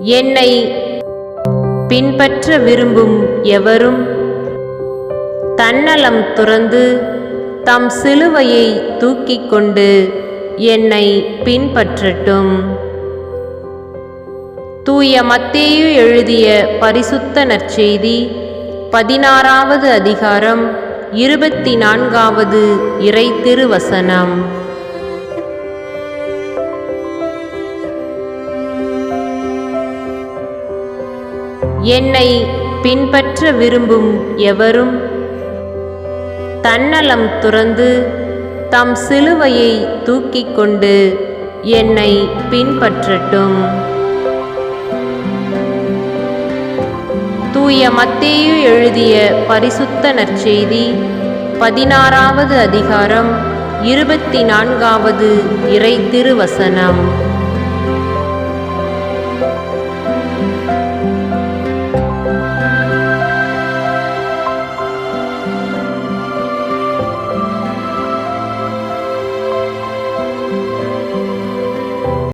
என்னை பின்பற்ற விரும்பும் எவரும் தன்னலம் துறந்து தம் சிலுவையை தூக்கிக் கொண்டு என்னை பின்பற்றட்டும். தூய மத்தேயு எழுதிய பரிசுத்த நற்செய்தி 16வது அதிகாரம் 24வது இறை திருவசனம். என்னை பின்பற்ற விரும்பும் எவரும் தன்னலம் துறந்து தம் சிலுவையை தூக்கிக் கொண்டு என்னை பின்பற்றட்டும். தூய மத்தேயு எழுதிய பரிசுத்த நற்செய்தி 16வது அதிகாரம் 24வது இறை திருவசனம்.